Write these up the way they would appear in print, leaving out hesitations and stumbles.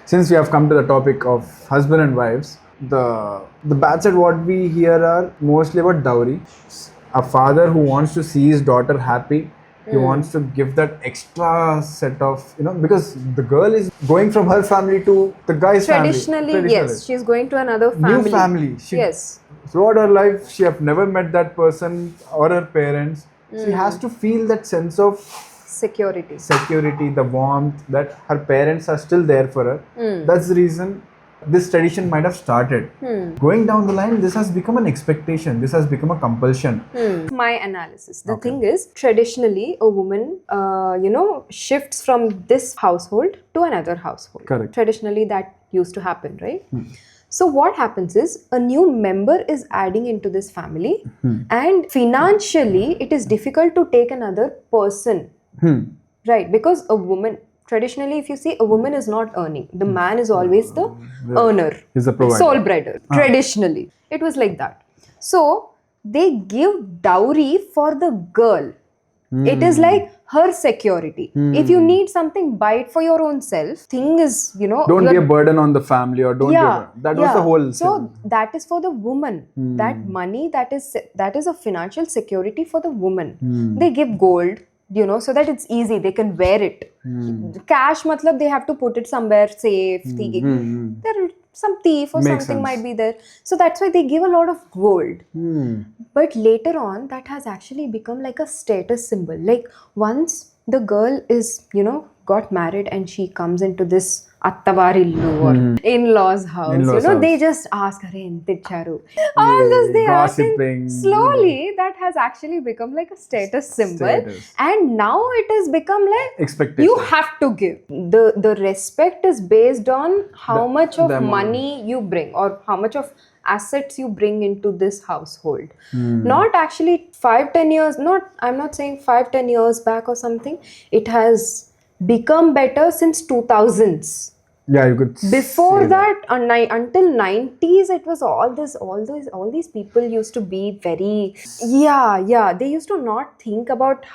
since we have come to the topic of husband and wives, the bad side what we hear are mostly about dowry. A father who wants to see his daughter happy, he wants to give that extra set of, because the girl is going from her family to the guy's Traditionally, family. yes, she's going to another family. New family. Yes. Throughout her life, she have never met that person or her parents. She has to feel that sense of security, the warmth that her parents are still there for her. That's the reason this tradition might have started. Going down the line, this has become an expectation. This has become a compulsion. My analysis. The thing is, traditionally, a woman, shifts from this household to another household. Correct. Traditionally, that used to happen, right? So what happens is, a new member is adding into this family, and financially, it is difficult to take another person, right? Because a woman, traditionally, if you see, a woman is not earning. The man is always the earner. He's the provider. Sole breader. Traditionally, it was like that. So they give dowry for the girl. It is like her security. If you need something, buy it for your own self. Thing is, don't be a burden on the family, or don't that was the whole so that is for the woman. That money, that is a financial security for the woman. They give gold, so that it's easy, they can wear it. Cash, matlab, they have to put it somewhere safe. There some thief or Makes something sense. might be there. So that's why they give a lot of gold. But later on, that has actually become like a status symbol. Like once the girl is, got married and she comes into this Attavarillu or in-laws house, they just ask her, all this they ask, and slowly that has actually become like a status symbol. And now it has become like expectation. You have to give. The respect is based on how much of money you bring, or how much of assets you bring into this household. Not actually 5-10 years, I'm not saying 5-10 years back or something. It has become better since 2000s. Yeah, you could. Before that, until 90s, it was all these people used to be very, they used to not think about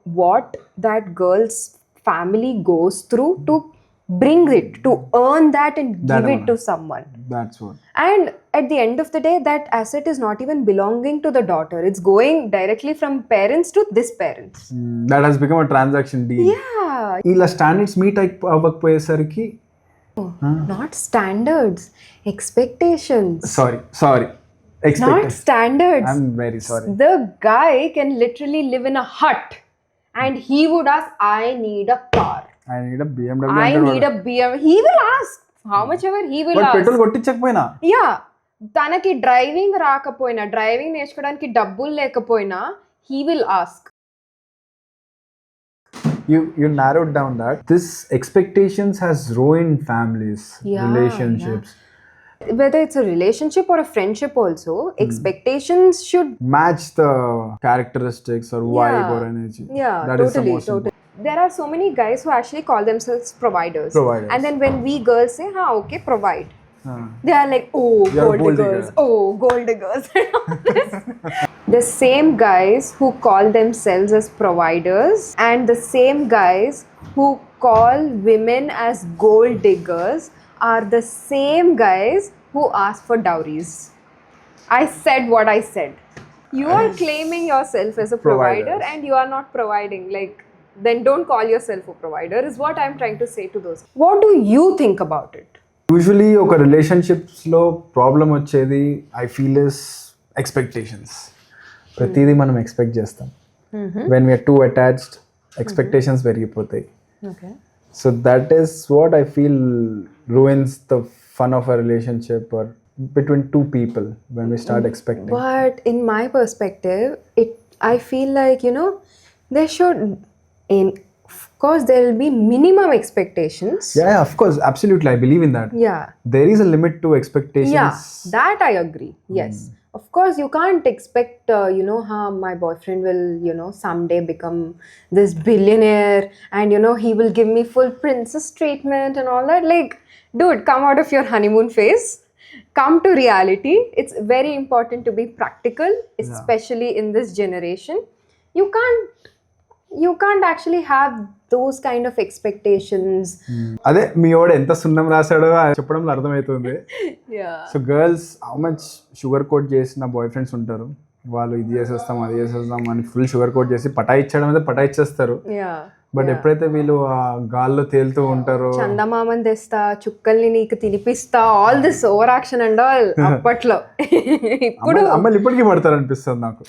what that girl's family goes through to bring it, to earn that and give it to someone. That's what. And at the end of the day, that asset is not even belonging to the daughter. It's going directly from parents to this parents. That has become a transaction deal. Yeah. Ila standards meet avvakpoyesariki. Not standards, expectations. Sorry. Not standards. I'm very sorry. The guy can literally live in a hut and he would ask, I need a car. I need a BMW. I need a BMW. He will ask how much ever he will ask. But petrol కొట్టించకపోయినా. Yeah. తనకి driving రాకపోయినా, driving నేర్చుకోవడానికి డబ్బులు లేకపోయినా, he will ask. You narrowed down that this expectations has ruined families, relationships. Whether it's a relationship or a friendship also, expectations should match the characteristics or vibe or energy. Yeah, that totally, is the most totally. There are so many guys who actually call themselves providers. And then when we girls say, okay, provide. They are like, gold diggers. Gold diggers. The same guys who call themselves as providers and the same guys who call women as gold diggers are the same guys who ask for dowries. I said what I said. You are claiming yourself as a provider and you are not providing. Then don't call yourself a provider is what I'm trying to say to those. What do you think about it? Usually ఒక relationships లో problem వచ్చేది I feel is expectations. ప్రతిదీ మనం expect చేస్తాం. When we are too attached, expectations పెరిగిపోతాయి. Okay. So that is what I feel ruins the fun of a relationship or between two people when we start expecting. But in my perspective, I feel like, there should, of course, there will be minimum expectations. Yeah, of course, absolutely. I believe in that. Yeah. There is a limit to expectations. Yeah, that I agree. Yes. Of course, you can't expect, my boyfriend will, someday become this billionaire and, he will give me full princess treatment and all that. Like, dude, come out of your honeymoon phase. Come to reality. It's very important to be practical, especially in this generation. You can't you can't actually have those kind of expectations. అదే మీ వాడు ఎంత సున్నం రాశాడో చెప్పడంలో అర్థమవుతుంది. So girls how much sugar coat చేసిన boyfriends ఉంటారు, వాళ్ళు ఇది చేసేస్తాం అది చేసేస్తాం అని ఫుల్ షుగర్ కోట్ చేసి పటాయిచ్చడం అయితే పటాయిచ్చేస్తారు. బట్ ఎప్పుడైతే వీళ్ళు ఆ గాల్లో తేలుతూ ఉంటారో, చందమామని తెస్తా, చుక్కల్ని నీకు తినిపిస్తా, all this over action and all అప్పట్లో. ఇప్పుడు అమ్మాయిలు ఇప్పటికీ పడతారు అనిపిస్తుంది నాకు.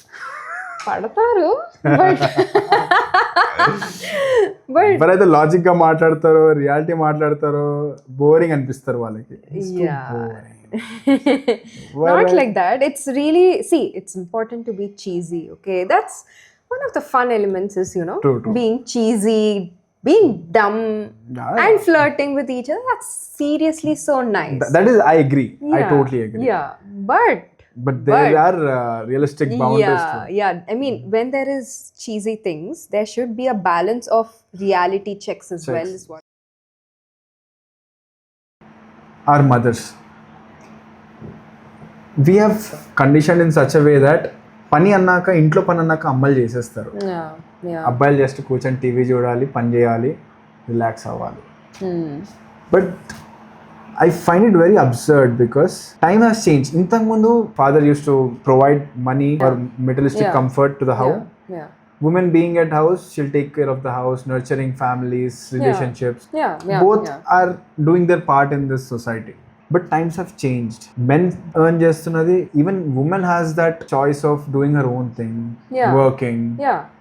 పడతారు ఎవరైతే లాజిక్ గా మాట్లాడతారో, రియాలిటీ మాట్లాడతారో బోరింగ్ అనిపిస్తారు వాళ్ళకి. Not like that. It's really, see, it's important to be cheesy, okay? That's one of the fun elements is, you know, true. Being cheesy, being dumb, and flirting with each other. That's seriously so nice. That is, I agree. I totally agree. Yeah, but there are realistic boundaries too. Yeah, I mean, when there is cheesy things, there should be a balance of reality checks as well. Is what our mothers, we have conditioned in such a way that పని అన్నాక, ఇంట్లో పని అన్నాక అమ్మాయిలు చేసేస్తారు. అబ్బాయిలు just కూర్చొని TV చూడాలి, పని చేయాలి, రిలాక్స్ అవ్వాలి. But I find it very absurd because time has changed. ఇంతకుముందు father used to provide money or materialistic comfort to the house. Women being at house, she'll take care of the house, nurturing families, relationships. Both are doing their part in this society. But times have changed. Men earn చేస్తున్నది, even woman has that choice of doing her own thing, working.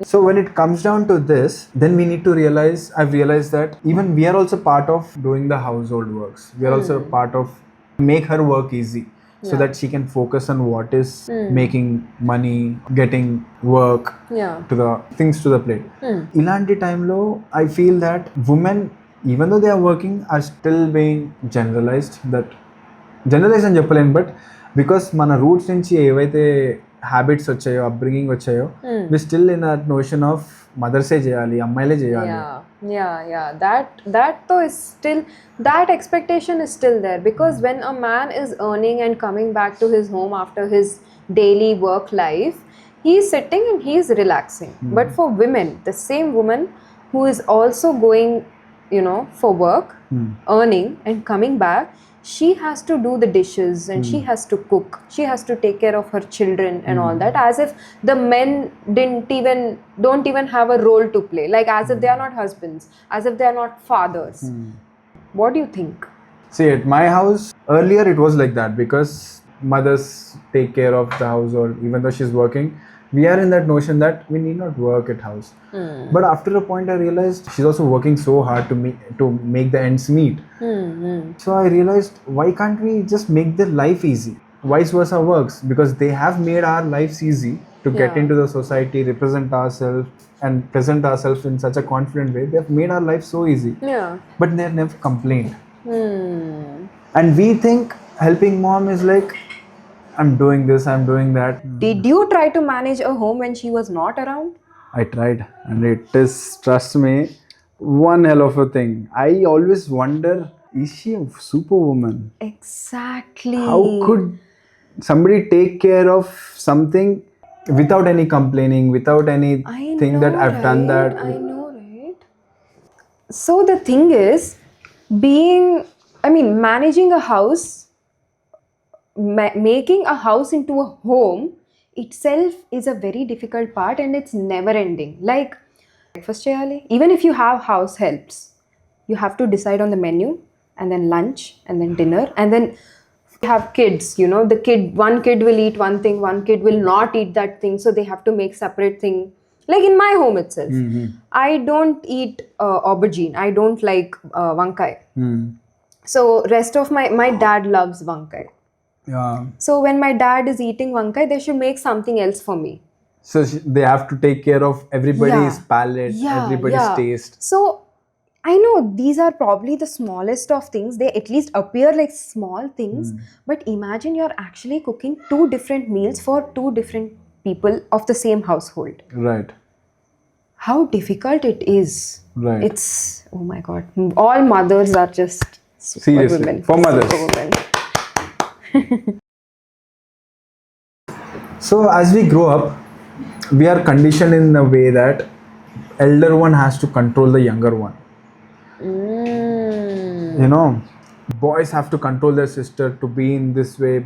So when it comes down to this, then we need to realize, I've realized that even we are also part of doing the household works. We are also part of make her work easy so that she can focus on what is making money, getting work to the things to the plate. Ilanti time lo I feel that women, even though they are working, are still being generalized అని చెప్పలేను. But because మన roots నుంచి ఏవైతే habits వచ్చాయో, upbringing వచ్చాయో, we still in that notion of మదర్సే చేయాలి, అమ్మాయిలే చేయాలి. That though is still, that expectation is still there, because when a man is earning and coming back to his home after his daily work life, he is sitting and he is relaxing. But for women, the same woman who is also going, you know, for work, earning and coming back, she has to do the dishes and she has to cook, she has to take care of her children and all that, as if the men don't even have a role to play, like as if they are not husbands, as if they are not fathers. What do you think? See, at my house earlier it was like that, because mothers take care of the household even though she's working. We are in that notion that we need not work at house. But after a point I realized she's also working so hard to make the ends meet. So I realized, why can't we just make their life easy? Vice versa works, because they have made our lives easy to get into the society, represent ourselves and present ourselves in such a confident way. They have made our life so easy. But they have never complained. And we think helping mom is like, I'm doing this, I'm doing that. Did you try to manage a home when she was not around? I tried, and it is, trust me, one hell of a thing. I always wonder, is she a superwoman? Exactly. How could somebody take care of something without any complaining, without anything that I've done that? I know, right? So the thing is, managing a house, making a house into a home itself is a very difficult part, and it's never ending. Like breakfast cheyali, even if you have house helps, you have to decide on the menu, and then lunch, and then dinner, and then you have kids, you know, one kid will eat one thing, one kid will not eat that thing, so they have to make separate thing. Like in my home itself, I don't eat aubergine, I don't like vankai. So rest of my dad loves vankai. So when my dad is eating vankai, they should make something else for me. So they have to take care of everybody's palate, everybody's taste. So I know these are probably the smallest of things. They at least appear like small things. But imagine you're actually cooking 2 different meals for 2 different people of the same household. Right. How difficult it is. Right. It's, oh my God. All mothers are just seriously women. For mothers. Women. So as we grow up, we are conditioned in a way that elder one has to control the younger one. You know, boys have to control their sister to be in this way,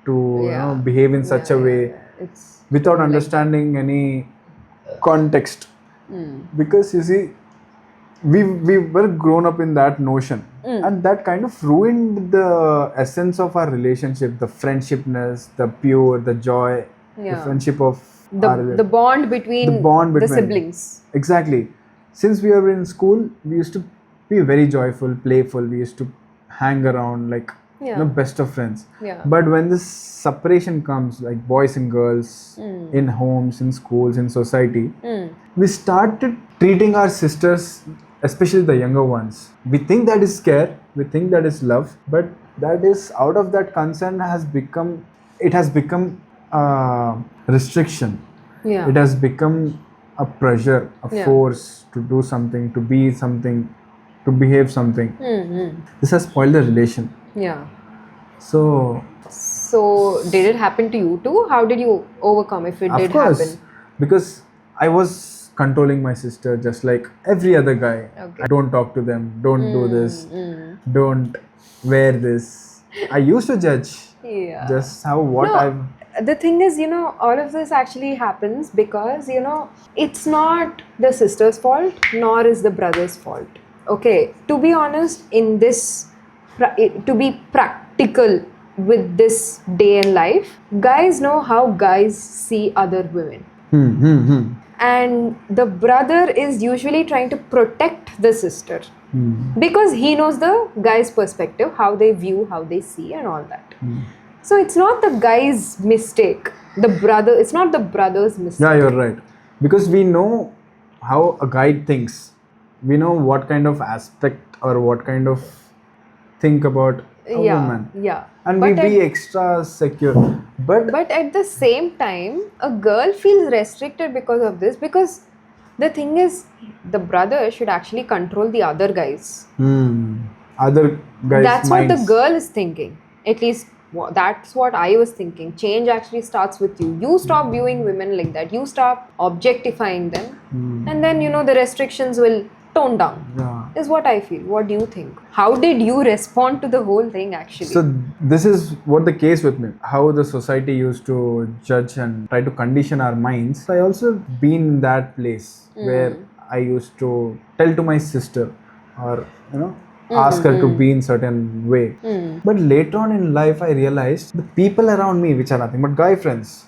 to behave in such a way, It's without understanding any context. Because you see, we were grown up in that notion, and that kind of ruined the essence of our relationship, the friendshipness, the pure, the joy, the friendship of the bond between the siblings. Exactly. Since we were in school, we used to be very joyful, playful. We used to hang around like best of friends. But when this separation comes, like boys and girls in homes, in schools, in society, we started treating our sisters, especially the younger ones. We think that is care, we think that is love, but that is out of that concern has become restriction. It has become a pressure, a force to do something, to be something, to behave something. This has spoiled the relation. So did it happen to you too? How did you overcome if it did happen? Because I was controlling my sister just like every other guy. I don't talk to them, don't do this, don't wear this. I used to judge just the thing is, all of this actually happens because, it's not the sister's fault, nor is the brother's fault. Okay, to be honest, in this, to be practical with this day in life, guys know how guys see other women. And the brother is usually trying to protect the sister because he knows the guy's perspective, how they view, how they see, and all that. So it's not the guy's mistake. It's not the brother's mistake. Yeah, you're right. Because we know how a guy thinks. We know what kind of aspect or what kind of think about a woman. And we be extra secure. But at the same time, a girl feels restricted because of this. Because the thing is, the brother should actually control the other guys. Other guys' That's minds. what the girl is thinking. At least that's what I was thinking. Change actually starts with you. You stop viewing women like that. You stop objectifying them. And then, the restrictions will tone down. Is what I feel. What do you think? How did you respond to the whole thing actually? So this is what the case with me. How the society used to judge and try to condition our minds. I also been in that place where I used to tell to my sister or, ask her to be in certain way. But later on in life, I realized the people around me, which are nothing but guy friends,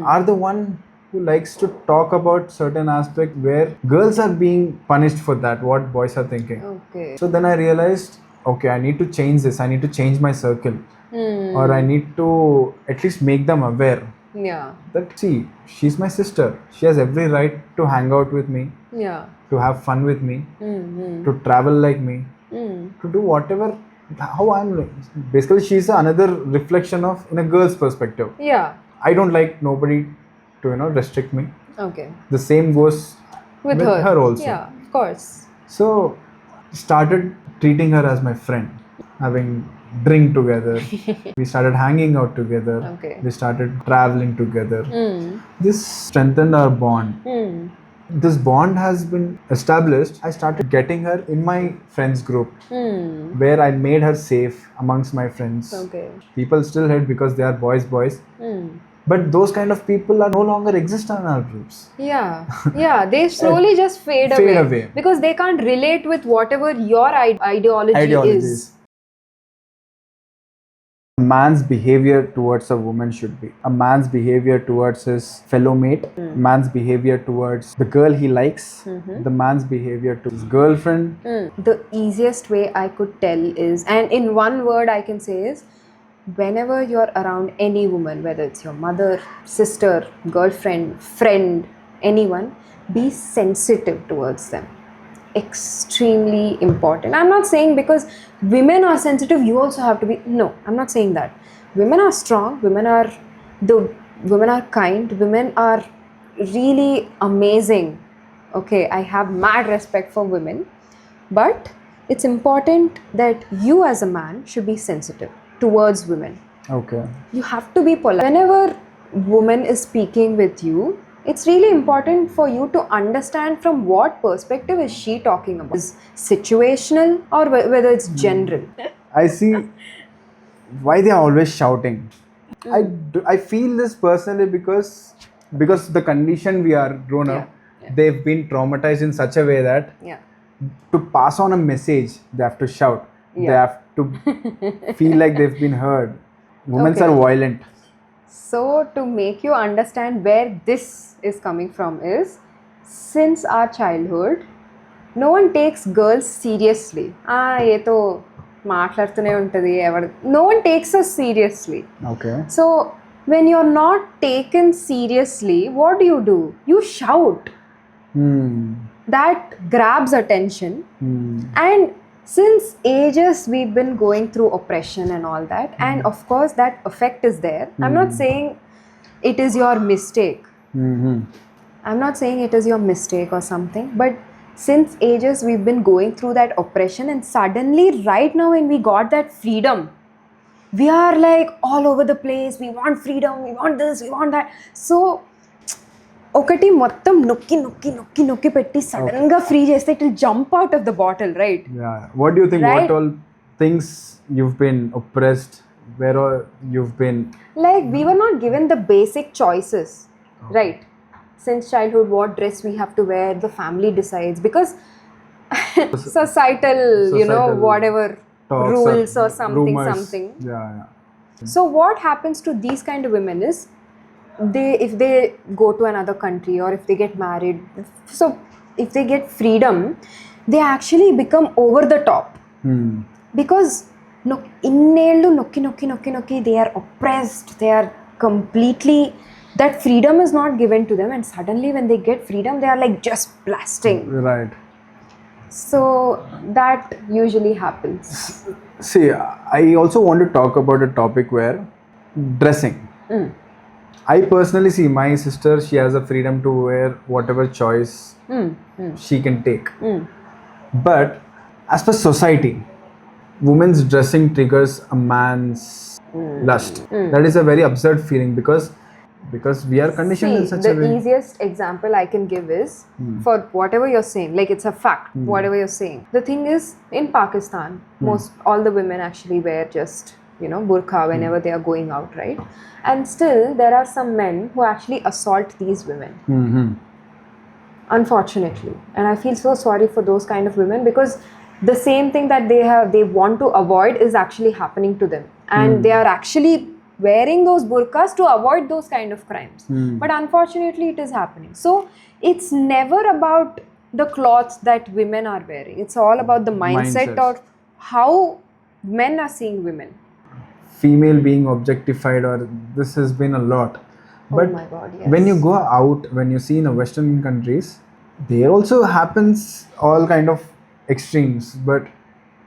are the one who likes to talk about certain aspect where girls are being punished for that, what boys are thinking. So then I realized, okay, I need to change this. I need to change my circle. Or I need to at least make them aware. That, see, she's my sister. She has every right to hang out with me. To have fun with me. To travel like me. To do whatever, how I'm. Basically, she's another reflection of in a girl's perspective. I don't like nobody to restrict me. The same goes with her also. Of course. So started treating her as my friend, having drink together. We started hanging out together. We started traveling together. This strengthened our bond. This bond has been established. I started getting her in my friends group where I made her safe amongst my friends. People still hate because they are boys. But those kind of people are no longer exist in our groups. They slowly just fade away because they can't relate with whatever your ideology is. A man's behavior towards a woman should be a man's behavior towards his fellow mate, man's behavior towards the girl he likes, the man's behavior to his girlfriend. The easiest way I could tell is, and in one word I can say is, whenever you're around any woman, whether it's your mother, sister, girlfriend, friend, anyone, be sensitive towards them. Extremely important. I'm not saying because women are sensitive, you also have to be. No, I'm not saying that. Women are strong. Women are kind. Women are really amazing. Okay, I have mad respect for women, but it's important that you as a man should be sensitive towards women. Okay. You have to be polite. Whenever woman is speaking with you it's really important for you to understand from what perspective is she talking about. Is situational or whether it's general. I see why they are always shouting. I feel this personally because the condition we are grown up, they've been traumatized in such a way that to pass on a message, they have to shout. They have to feel like they've been heard. Women are violent. So to make you understand where this is coming from is, since our childhood, no one takes girls seriously. No one takes us seriously. Okay. So when you're not taken seriously, what do? You shout. That grabs attention. And since ages we've been going through oppression and all that, and of course that effect is there. I'm not saying it is your mistake. I'm not saying it is your mistake or something, but since ages we've been going through that oppression, and suddenly right now when we got that freedom, we are like all over the place. We want freedom, we want this, we want that. So ఒకటి మొత్తం నొక్కి పెట్టి sudden గా free చేస్తే it will jump out of the bottle, right? Yeah. What do you think? Right? What all things you've been oppressed, where all you've been? Like we were not given the basic choices, right? Since childhood, what dress we have to wear, the family decides, because societal, whatever rules or something. Yeah. So what happens to these kind of women is, if they go to another country or if they get married, so if they get freedom, they actually become over the top. Because innellu nokki they are oppressed, they are completely, that freedom is not given to them, and suddenly when they get freedom, they are like just blasting. Right. So that usually happens. See, I also want to talk about a topic where dressing. I personally see my sister, she has a freedom to wear whatever choice she can take. But as per society, women's dressing triggers a man's lust. That is a very absurd feeling because we are conditioned in such a way. The easiest example I can give is, for whatever you're saying, like it's a fact, whatever you're saying. The thing is, in Pakistan, all the women actually wear just, burqa whenever they are going out, right? And still, there are some men who actually assault these women. Unfortunately. And I feel so sorry for those kind of women, because the same thing that they want to avoid is actually happening to them. And they are actually wearing those burqas to avoid those kind of crimes. But unfortunately, it is happening. So it's never about the clothes that women are wearing. It's all about the mindset or how men are seeing women. Female being objectified, or this has been a lot. But oh my God, yes. When you go out, when you see in Western countries, there also happens all kind of extremes, but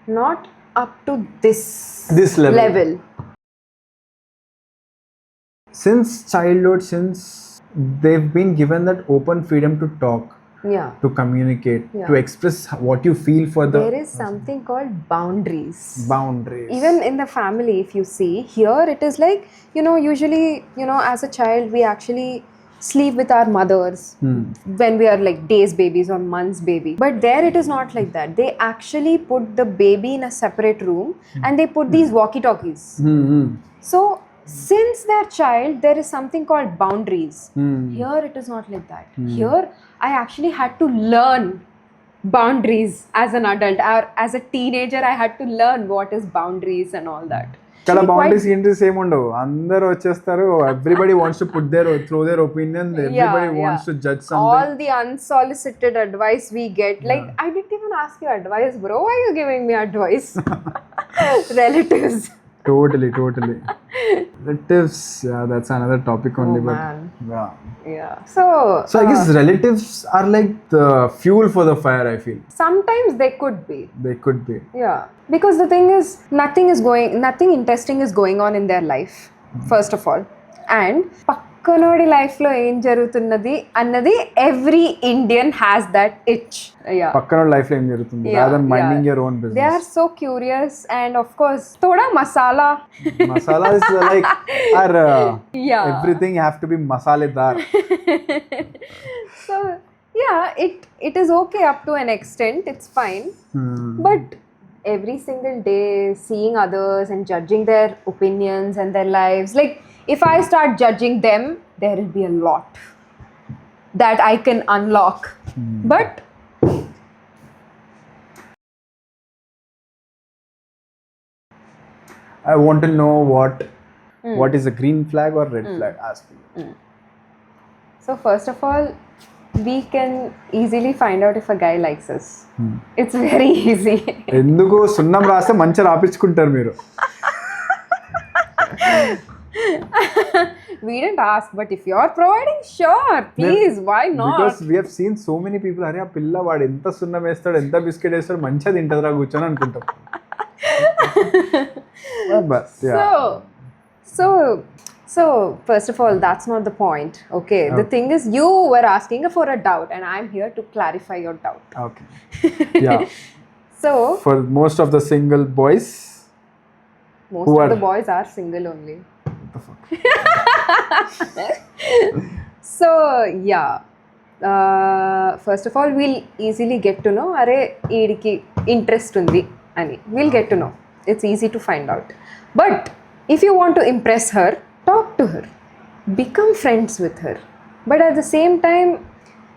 not up to this level. Since childhood, since they've been given that open freedom to talk, to communicate, to express what you feel for the... There is something called boundaries. Boundaries. Even in the family, if you see, here it is like, usually, as a child, we actually sleep with our mothers when we are like days babies or months baby. But there it is not like that. They actually put the baby in a separate room and they put these walkie-talkies. So since their child, there is something called boundaries. Here it is not like that. Here I actually had to learn boundaries as an adult, or as a teenager I had to learn what is boundaries and all that. Kala boundaries ఏంటి same ఉండవు, అందరూ వచ్చేస్తారు. Everybody wants to throw their opinion. Everybody wants to judge something. All the unsolicited advice we get, like I didn't even ask you advice, bro. Why are you giving me advice? Relatives. Totally. Relatives, that's another topic only. Man. Yeah. So I guess relatives are like the fuel for the fire, I feel. Sometimes they could be. Yeah. Because the thing is, nothing interesting is going on in their life, first of all. And పక్కనోడి life లో ఏం జరుగుతున్నది అన్నది every Indian has that ఇచ్. పక్కనోడి life లో ఏం జరుగుతుంది rather than minding your own business. They are so curious and of course thoda masala is like our everything have to be masaledar. So yeah, it is okay up to an extent, it's fine. But every single day seeing others and judging their opinions and their lives, like if I start judging them, there will be a lot that I can unlock. But I want to know what is a green flag or red flag. Ask me. So first of all, we can easily find out if a guy likes us. It's very easy. ఎందుకు సున్నం రాస్తే మంచి రాపించుకుంటారు మీరు. We didn't ask, but if you're providing, sure, please, why not? Because we have seen so many people, అరే ఆ పిల్ల వాడు ఎంత సున్నం వేస్తాడు, ఎంత బిస్కెట్ వేస్తాడు, మంచిగా తింటదిరా కూర్చొని అనుకుంటాం. But yeah. So first of all, that's not the point. Okay. The thing is, you were asking for a doubt, and I'm here to clarify your doubt. Okay. Yeah. So for most of the single boys, most of the boys are single only. What the fuck? So yeah. First of all, we'll easily get to know are eediki interest undi ani. We'll get to know. It's easy to find out. But if you want to impress her, talk to her, become friends with her. But at the same time,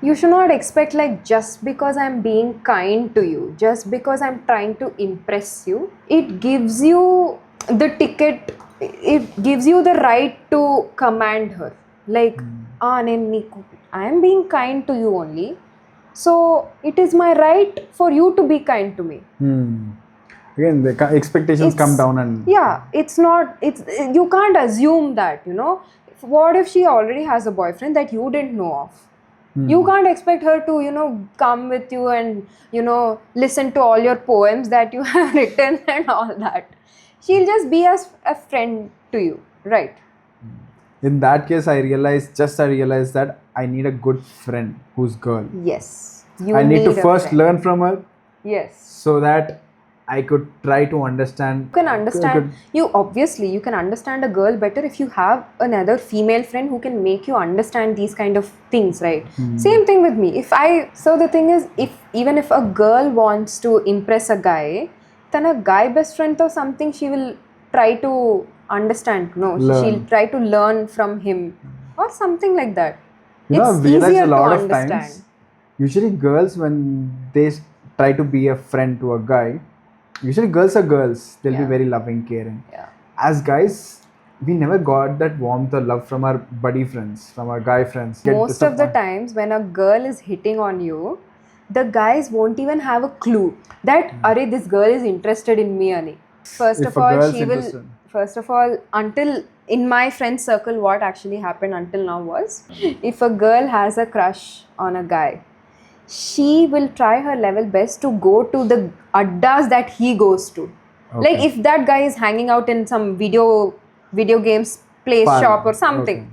you should not expect like just because I'm being kind to you, just because I'm trying to impress you, it gives you the ticket, it gives you the right to command her. Like, I am being kind to you only, so it is my right for you to be kind to me. Again, the expectations come down and you can't assume that, you know. What if she already has a boyfriend that you didn't know of? You can't expect her to, you know, come with you and, you know, listen to all your poems that you have written and all that. She'll just be as a friend to you, right? In that case, I realized that I need a good friend who's girl. Yes. I need to first learn from her. Yes. So that I could try to understand. You can understand. You can understand a girl better if you have another female friend who can make you understand these kind of things, right? Same thing with me. So the thing is, even if a girl wants to impress a guy, then a guy best friend or something, she will try to understand. She'll try to learn from him or something like that. You know, it's I've realized easier a lot to of understand. times, usually girls, when they try to be a friend to a guy, usually girls are girls. They'll be very loving, caring. Yeah. As guys, we never got that warmth or love from our buddy friends, from our guy friends. Most of the times when a girl is hitting on you, the guys won't even have a clue that arey this girl is interested in me ani. First of all, until in my friend circle, what actually happened until now was, if a girl has a crush on a guy, she will try her level best to go to the addas that he goes to. Okay. Like if that guy is hanging out in some video games place shop or something. Okay.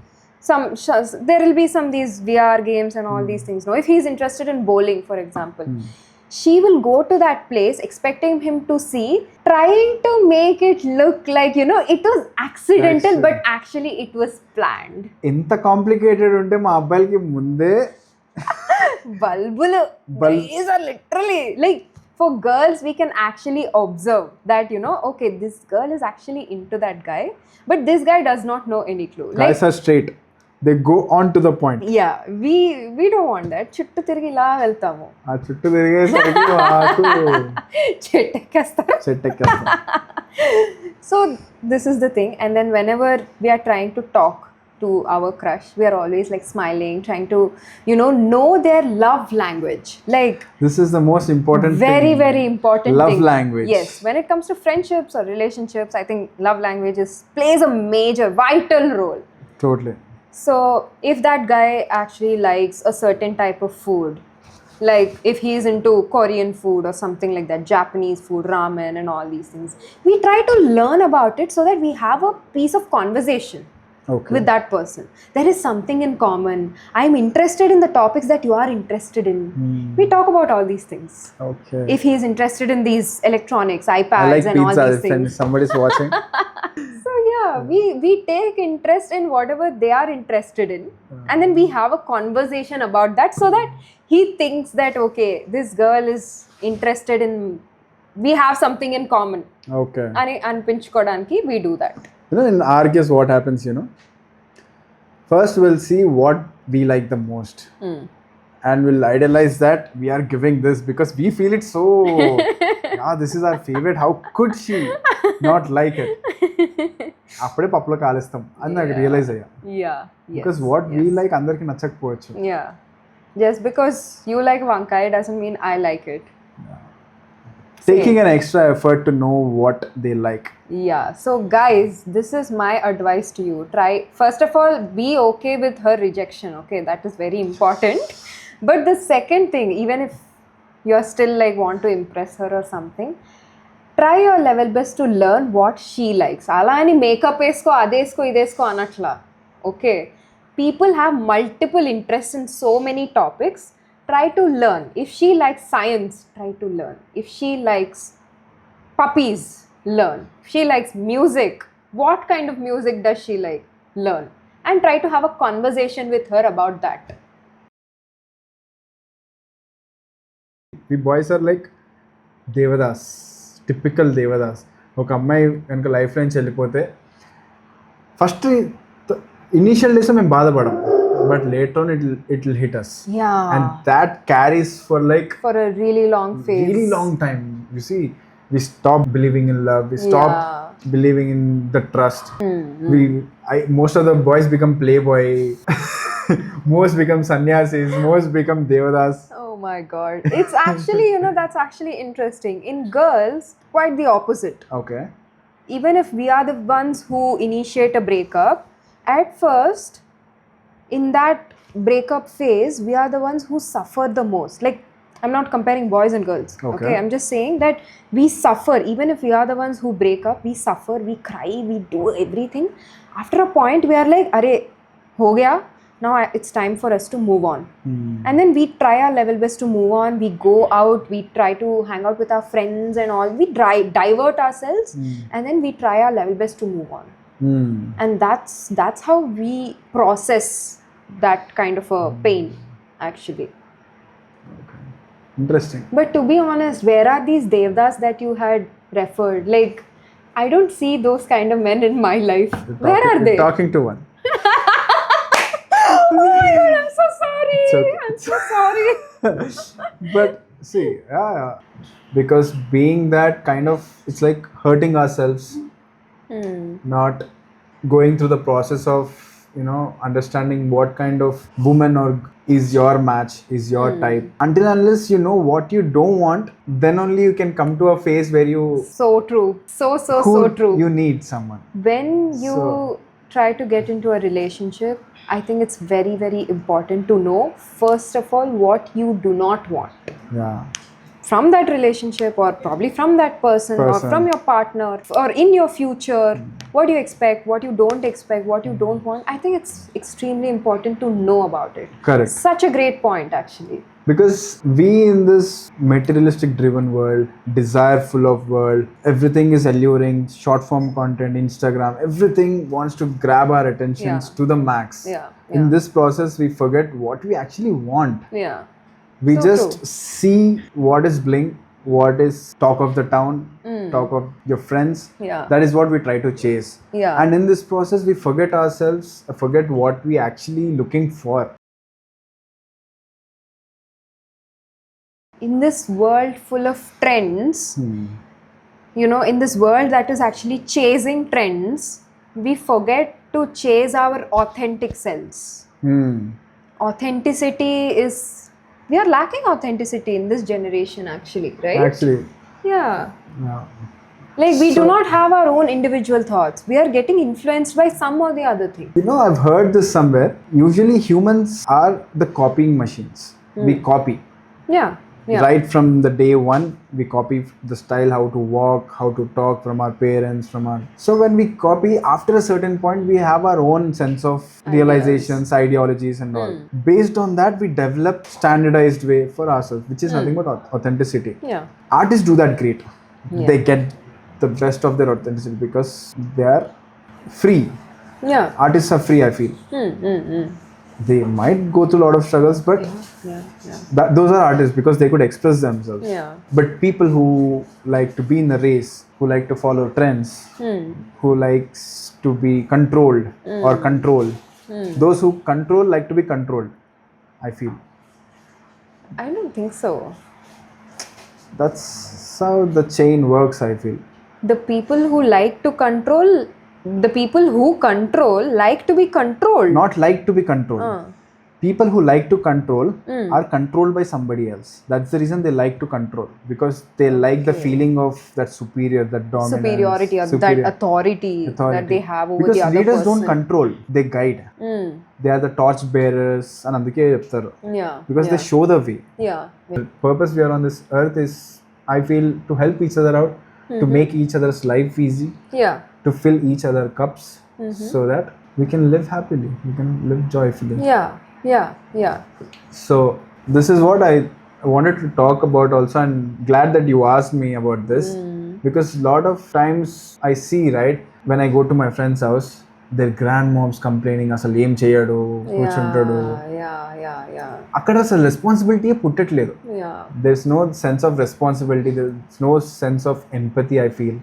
There will be some these VR games and all these things. If he is interested in bowling, for example, she will go to that place expecting him to see, trying to make it look like, you know, it was accidental, but actually it was planned. Inta complicated unte ma abbayalki munde bulbulu. These are literally like, for girls we can actually observe that, you know, okay, this girl is actually into that guy, but this guy does not know any clue. Guys are straight. They go on to the point. Yeah, we don't want that. Chuttu tirigi ila veltamu. Aa chuttu tirigesariki maaku chettekkastaru. So this is the thing, and then whenever we are trying to talk to our crush, we are always like smiling, trying to, you know their love language. Like, this is the most important very important love thing. Language. Yes, when it comes to friendships or relationships, I think love languages plays a major vital role. Totally. So if that guy actually likes a certain type of food, like if he is into Korean food or something like that, Japanese food, ramen and all these things, we try to learn about it so that we have a piece of conversation. with that person. There is something in common. I'm interested in the topics that you are interested in. We talk about all these things. Okay. If he is interested in these electronics, iPads I like and all pizza these things. if somebody's watching. So yeah, we take interest in whatever they are interested in, and then we have a conversation about that, so that he thinks that okay, this girl is interested in, we have something in common. Okay. And pinchukodanki, we do that. In our case, what happens, first we'll see what we like the most. And we'll idealize that we are giving this because we feel it so, yeah, this is our favorite. How could she not like it? అప్పుడే పప్పులో కాలేస్తాం అని నాకు realise అయ్యా. Because what we like అందరికి నచ్చకపోవచ్చు. Yeah. Just because you like vankai doesn't mean I like it. Taking an extra effort to know what they like. Yeah. So guys, this is my advice to you. Try, first of all, be okay with her rejection. Okay, that is very important. But the second thing, even if you're still like want to impress her or something, try your level best to learn what she likes. Ala ani makeup esko, adesko, idesko anatla. Okay. People have multiple interests in so many topics. Try to learn. If she likes science, try to learn. If she likes puppies, learn. If she likes music, what kind of music does she like? Learn. And try to have a conversation with her about that. We boys are like Devadas, typical Devadas. ఒక అమ్మాయి కనుక లైఫ్లో నుంచి వెళ్ళిపోతే first initial days మేము బాధపడం, but later on it will hit us. Yeah. And that carries for a really long phase. Really long time. You see, we stop believing in love. We stop believing in the trust. Most of the boys become playboy. Most become sannyasis. Most become devadas. Oh my God. It's actually, that's actually interesting. In girls, quite the opposite. Okay. Even if we are the ones who initiate a breakup, at first, in that breakup phase, we are the ones who suffer the most. Like, I'm not comparing boys and girls. Okay. I'm just saying that we suffer. Even if we are the ones who break up, we suffer, we cry, we do everything. After a point, we are like, "Arey, ho gaya. Now it's time for us to move on." And then we try our level best to move on. We go out, we try to hang out with our friends and all. We divert ourselves, and then we try our level best to move on. And that's how we process that kind of a pain, actually. Okay. Interesting. But to be honest, where are these devdas that you had referred? Like, I don't see those kind of men in my life. Where are they? Talking to one. Oh my God, I'm so sorry. Okay. I'm so sorry. But see, because being that kind of, it's like hurting ourselves. Not going through the process of understanding what kind of woman or is your match, is your type. Until unless you know what you don't want, then only you can come to a phase where you so true, so true, you need someone. When you try to get into a relationship, I think it's very, very important to know first of all what you do not want. From that relationship, or probably from that person, or from your partner, or in your future. What do you expect, what you don't expect, what you don't want? I think it's extremely important to know about it. Correct. Such a great point, actually. Because we in this materialistic driven world, desire full of world, everything is alluring, short form content, Instagram, everything wants to grab our attentions to the max. In this process, we forget what we actually want. We so just see what is bling, what is talk of the town, talk of your friends. That is what we try to chase. And in this process, we forget ourselves, forget what we actually looking for. In this world full of trends, in this world that is actually chasing trends, we forget to chase our authentic selves. Authenticity is... We are lacking authenticity in this generation, actually, right? Actually. Yeah. Like, we do not have our own individual thoughts. We are getting influenced by some or the other thing. I've heard this somewhere. Usually humans are the copying machines. We copy. Right from the day one, we copy the style, how to walk, how to talk from our parents, So when we copy, after a certain point, we have our own sense of realizations, ideologies and all. Based on that, we develop standardized way for ourselves, which is nothing but authenticity. Artists do that great. They get the best of their authenticity because they are free. Artists are free, I feel. They might go through a lot of struggles, but those are artists because they could express themselves. But people who like to be in the race, who like to follow trends, who likes to be controlled or control, those who control like to be controlled, I feel. I don't think so. That's how the chain works, I feel. The people who like to control, the people who control like to be controlled. Not like to be controlled. People who like to control are controlled by somebody else. That's the reason they like to control, because they like the feeling of that superior, that dominance. Superiority or that authority that they have over the other person. Because leaders don't control, they guide. They are the torch bearers. Because they show the way. The purpose we are on this earth is, I feel, to help each other out, to make each other's life easy, to fill each other's cups, so that we can live happily, we can live joyfully. So this is what I wanted to talk about also, and glad that you asked me about this, because a lot of times I see, right, when I go to my friend's house, their grandmoms complaining asalu em cheyadu కూర్చుంటాడు అక్కడ అసలు responsibility పుట్టట్లేదు. There's no sense of responsibility, there's no sense of empathy, I feel.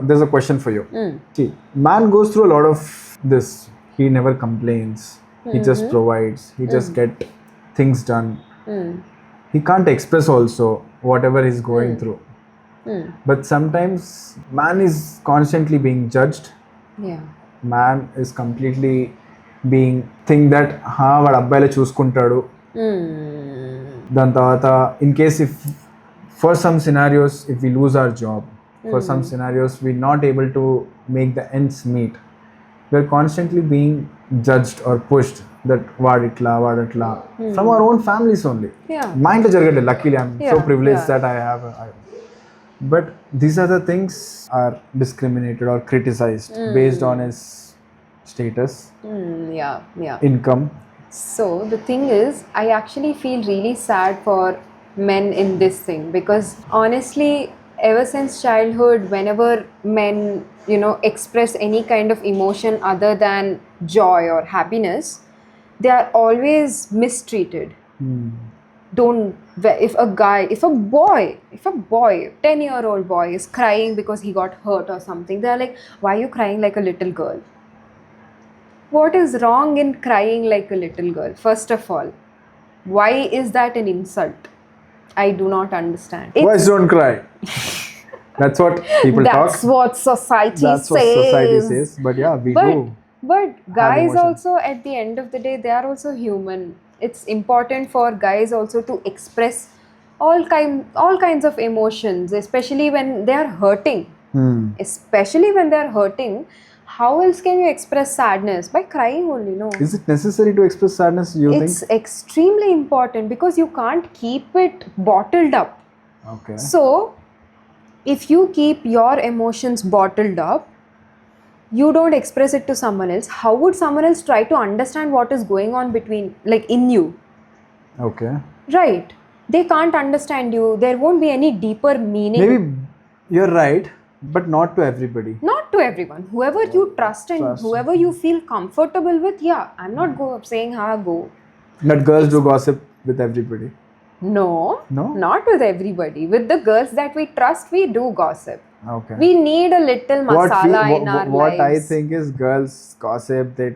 There's a question for you. See, man goes through a lot of this. He never complains. He just provides. He just get things done. He can't express also whatever he's going through. But sometimes man is constantly being judged. Man is completely being think that vaadu abbayile చూసుకుంటాడు. దాని తర్వాత in case if for some scenarios if we lose our job, for some scenarios we're not able to make the ends meet, we're constantly being judged or pushed that vaaditla from our own families only. Ma intlo jaragade, luckily I'm so privileged that I have but these are the things are discriminated or criticized based on his status, income. So the thing is, I actually feel really sad for men in this thing, because honestly, ever since childhood, whenever men, express any kind of emotion other than joy or happiness, they are always mistreated. If a boy, 10-year-old boy is crying because he got hurt or something, they are like, why are you crying like a little girl? What is wrong in crying like a little girl? First of all, why is that an insult? I do not understand. Boys don't cry. That's what people talk. That's what society says. But yeah, we do. But guys also, at the end of the day, they are also human. It's important for guys also to express all kinds of emotions, especially when they are hurting. Especially when they are hurting. How else can you express sadness? By crying only, no? Is it necessary to express sadness, you think? It's extremely important, because you can't keep it bottled up. Okay. So, if you keep your emotions bottled up, you don't express it to someone else, how would someone else try to understand what is going on in you? Okay. Right. They can't understand you. There won't be any deeper meaning. Maybe you're right, but not to everybody. Not to everyone. Whoever you trust and whoever you feel comfortable with, I'm not saying go. That girls do gossip with everybody. No, not with everybody. With the girls that we trust, we do gossip. Okay. We need a little masala in our lives. What I think is girls gossip, that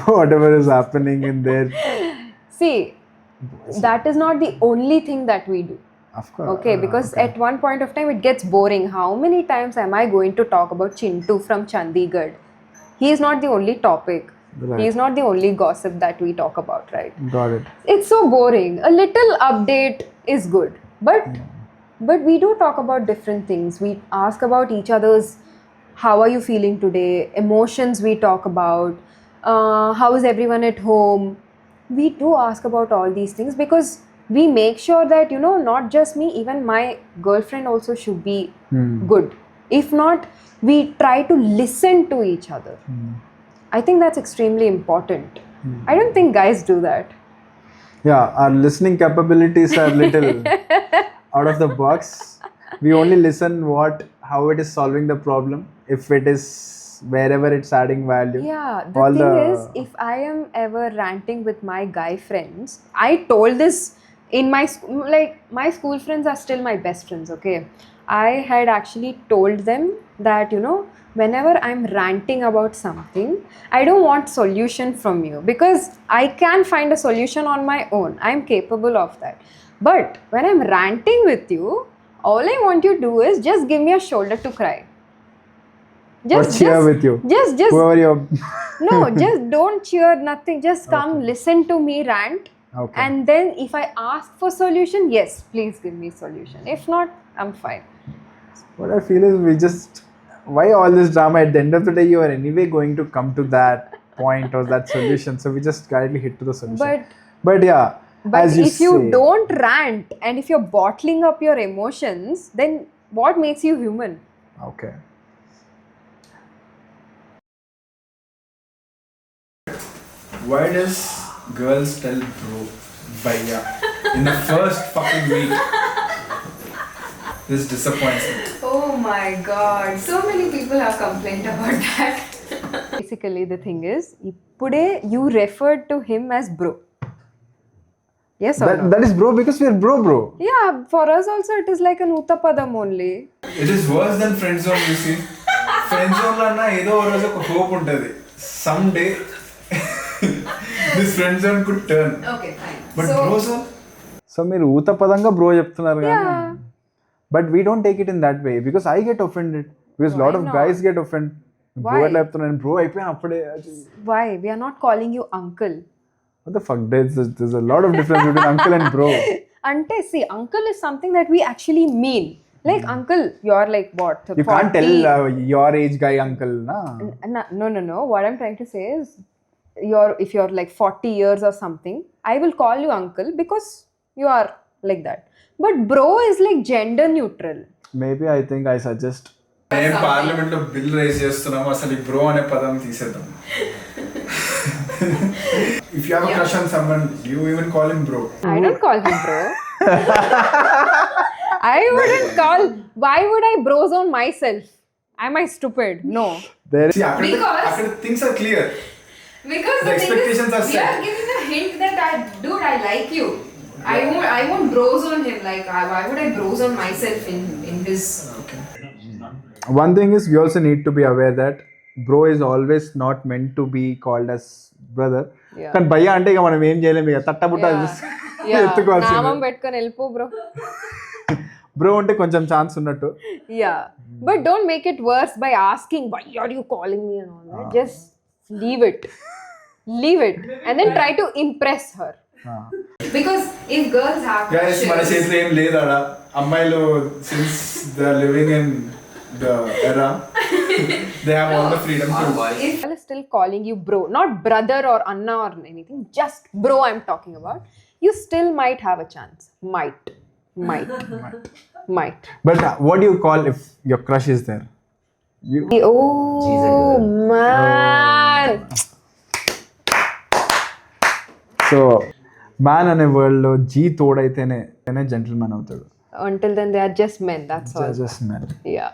whatever is happening in there. See, that is not the only thing that we do. Of course. Okay, because at one point of time it gets boring. How many times am I going to talk about Chintu from Chandigarh? He is not the only topic. Right. He is not the only gossip that we talk about, right? Got it. It's so boring. A little update is good. But we do talk about different things. We ask about each other's, how are you feeling today? Emotions we talk about. How is everyone at home? we do ask about all these things because we make sure that, you know, not just me, even my girlfriend also should be good. If not, we try to listen to each other. I think that's extremely important. I don't think guys do that. Yeah, our listening capabilities are little out of the box. We only listen how it is solving the problem, if it is wherever it's adding value. Yeah, the thing is, if I am ever ranting with my guy friends, I told this in my school, like my school friends are still my best friends, okay? I had actually told them that, you know, whenever I'm ranting about something, I don't want solution from you because I can find a solution on my own. I'm capable of that. But when I'm ranting with you, all I want you to do is just give me a shoulder to cry. Or cheer with you. Just whoever you're no, just don't cheer, nothing. Just come listen to me rant. Okay. And then if I ask for solution, yes, please give me solution. If not, I'm fine. What I feel is why all this drama? At the end of the day, you are anyway going to come to that point or that solution. So we just kindly hit to the solution. But yeah, but if you don't rant and if you're bottling up your emotions, then what makes you human? Okay. Why does girls tell bro, bhaiya in the first fucking week? This disappoints me. Oh my god, so many people have complained about that. Basically, the thing is, you referred to him as bro. Yes or no? That is bro because we are bro. Yeah, for us also it is like an uttapadam only. It is worse than friend zone, you see. Friend zone la na edo roju hope untadi. Someday this friend zone could turn. Okay, fine. But bro zone? So మీరు ఊతపదంగా bro చెప్తున్నారు కానీ. But we don't take it in that way because I get offended. Because a lot of guys get offended. Why? Bro చెప్తున్నాను bro అయిపోయాను అప్పుడే. Why? We are not calling you uncle. What the fuck? There's a lot of difference between uncle and bro. Ante, see, uncle is something that we actually mean. Like, uncle, you're like what? You 40? Can't tell your age guy uncle, na? No. What I'm trying to say is, if you're like 40 years or something, I will call you uncle because you are like that. But bro is like gender neutral. Maybe I think I suggest. నేను parliament లో bill rise చేస్తున్నాము అసలు bro అనే పదం తీసేద్దాం. If you have a crush on someone, do you even call him bro? I don't call him bro. I wouldn't call. Why would I bro zone myself? Am I stupid? No. Because things are clear. Because the expectations are set. We are giving a hint that I like you. I won't bro zone him. Like why would I bro zone myself in this? Okay. One thing is we also need to be aware that bro is always not meant to be called as brother. కానీ భయ్య అంటే ఇక మనం ఏం చేయలేము ఇక తట్టబుట్ట ఎత్తుకోవాల్సింది. నామం పెట్టుకొని వెళ్ళిపో బ్రో. బ్రో అంటే కొంచెం ఛాన్స్ ఉన్నట్టు. Yeah, but don't make it worse by asking why are you calling me and all that. Just leave it and then try to impress her. Because if girls have guys మన చేతిలో ఏం లేదు ఆడ అమ్మాయిలు since they are living in the era they have all the freedom to. If I is still calling you bro, not brother or anna or anything, just bro I'm talking about, you still might have a chance. Might. But what do you call if your crush is there? Oh man. So man అనే world లో G తోడైతేనే gentlemen అవుతాడు. Until then they are just men, that's all. Just men. Yeah.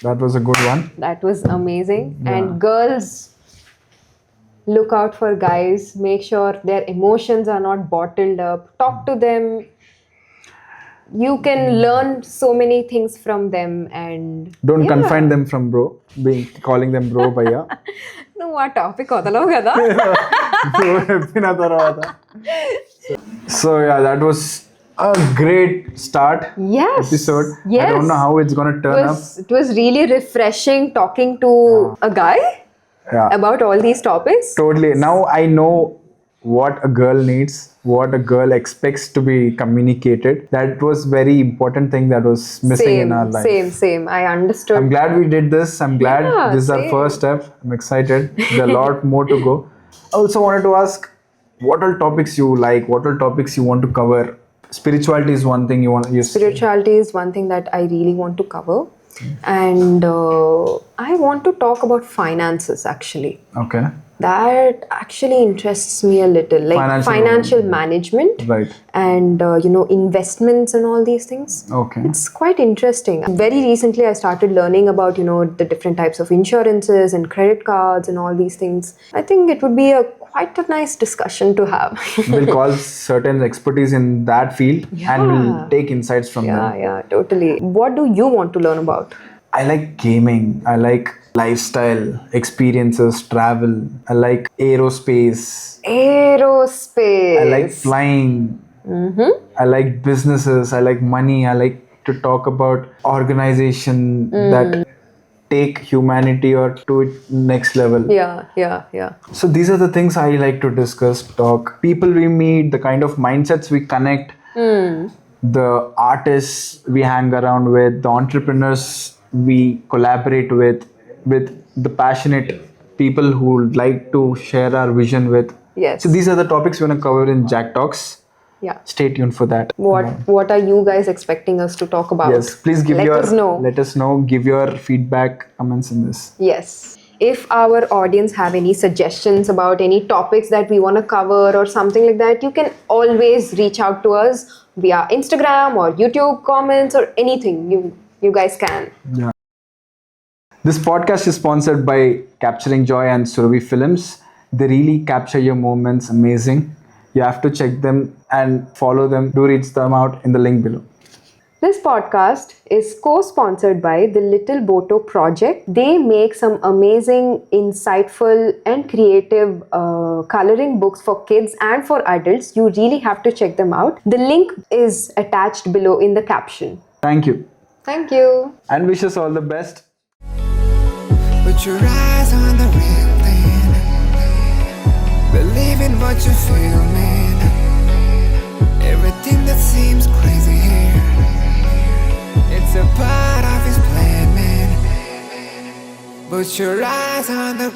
That was a good one. That was amazing. Yeah. And girls, look out for guys. Make sure their emotions are not bottled up. Talk to them. You can learn so many things from them and don't confine them from bro, calling them bro bhaiya. No, what topic odalo kada. Bro eppina tarvata. So yeah, that was a great episode. Yes. I don't know how it's going to turn up. It was really refreshing talking to a guy about all these topics. Totally. Now I know what a girl needs, what a girl expects to be communicated. That was very important thing that was missing in our life. Same. I understood. I'm glad we did this. I'm glad this is our first step. I'm excited. There's a lot more to go. I also wanted to ask, what all topics you like, what all topics you want to cover. Spirituality is one thing you want to use. Spirituality is one thing that I really want to cover. And I want to talk about finances actually. Okay. That actually interests me a little, like financial management, right? And investments and all these things. Okay, it's quite interesting. Very recently, I started learning about the different types of insurances and credit cards and all these things. I think it would be quite a nice discussion to have. We'll call certain expertise in that field and we'll take insights from them. Yeah, totally. What do you want to learn about? I like gaming. I like lifestyle, experiences, travel. I like aerospace. I like flying. I like businesses. I like money. I like to talk about organization that take humanity or to its next level. Yeah. So these are the things I like to discuss, talk. People we meet, the kind of mindsets we connect, the artists we hang around with, the entrepreneurs we collaborate with the passionate people who like to share our vision with. Yes. So these are the topics we're going to cover in Jack Talks. Yeah. Stay tuned for that. What are you guys expecting us to talk about? Yes, please let us know. Give your feedback, comments in this. Yes. If our audience have any suggestions about any topics that we want to cover or something like that, you can always reach out to us via Instagram or YouTube comments or anything. You guys can. Yeah. This podcast is sponsored by Capturing Joy and Surabhi Films. They really capture your moments amazing. You have to check them and follow them. Do reach them out in the link below. This podcast is co-sponsored by the Little Boto Project. They make some amazing, insightful and creative coloring books for kids and for adults. You really have to check them out. The link is attached below in the caption. Thank you. Thank you. And wish us all the best. Put your eyes on the real thing. Believe in what you feel, man. Everything that seems crazy here, it's a part of his plan, man. Put your eyes on the